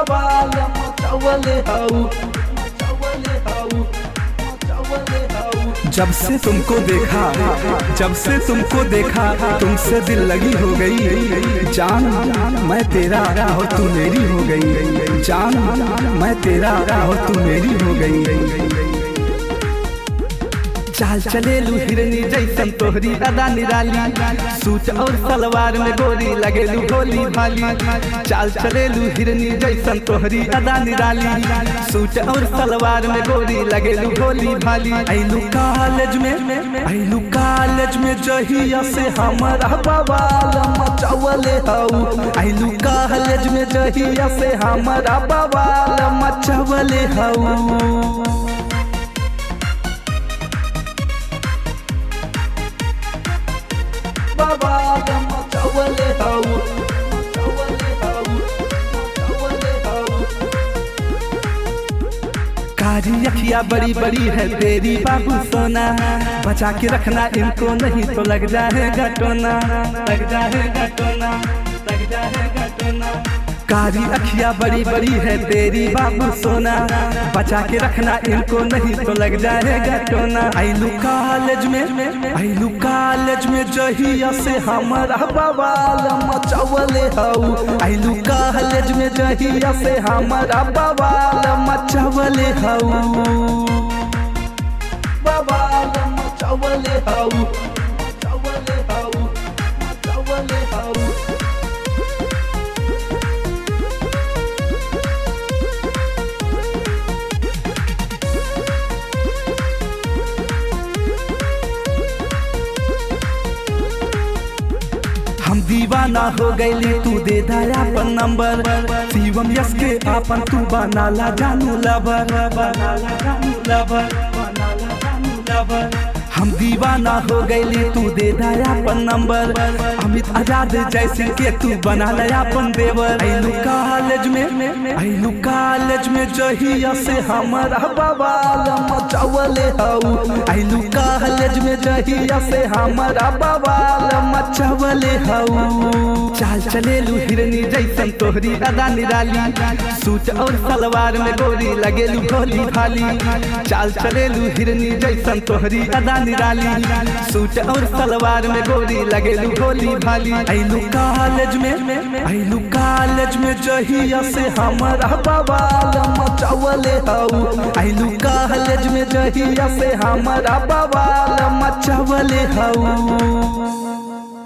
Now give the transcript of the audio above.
बवाल मचावले हऊ, मचावले हऊ, मचावले हऊ। जब से तुमको देखा, जब से तुमको देखा, तुमसे दिल लगी हो गई। जान मैं तेरा हो तू मेरी हो गई, जान मैं तेरा हो तू मेरी हो गई। चाल चलेलू हिरनी जैसन तोहरी अदा निराली, सूट और सलवार में गोरी लगेलू भोली भाली। चाल चलेलू हिरनी जैसन तोहरी अदा निराली, सूट और सलवार में गोरी लगेलू भोली भाली। आइलू कॉलेज में, आइलू कॉलेज में जहिया से हमारा बवाल मचावले हऊ। आइलू कॉलेज में जहिया से हमारा बवाल मचावले हऊ। बवाल मचावले हऊ, मचावले हऊ, मचावले हऊ। कारी अखियाँ बड़ी बड़ी है तेरी बाबू सोना, बचा के रखना इनको नहीं तो लग जाएगा टोना, लग जाएगा टोना, लग जाएगा टोना। कारी अखियाँ बड़ी बड़ी है तेरी बाबू सोना, बचा के रखना इनको नहीं तो लग जाएगा टोना। आइलू कॉलेज में, आइलू कॉलेज में जहिया से हमारा बवाल मचावले हऊ। आइलू कॉलेज में जहिया से हमारा बवाल मचावले हऊ। बवाल मचावले हऊ, मचावले हऊ, मचावले हऊ। हम दीवाना हो गईली तू दे दाया अपन नंबर, शिवम यश के आपन तू बनाला जानू लवर, बनाला जानू लवर, बनाला जानू लवर। हम दीवाना हो गईली तू दे दाया अपन नंबर, अमित आजाद जैसे के तू बना लया अपन देवर। आइलू कॉलेज में, आइलू कॉलेज में जहिया से हमारा बवाल मचावले हऊ। आइलू कॉलेज में जहिया से हमारा बवाल मचावले हऊ। चाल चलेलू हिरनी जैसन तोहरी अदा निराली, सूट और सलवार में गोरी लगेलू भोली भाली। चाल चलेलू हिरनी जैसन तोहरी अदा निराली, सूट और सलवार में गोरी लगेलू भोली भाली। आइलू कॉलेज में, आइलू कॉलेज में जहिया से हमारा बवाल मचावले हऊ। आइलू कॉलेज में जहिया से हमारा बवाल मचावले हऊ।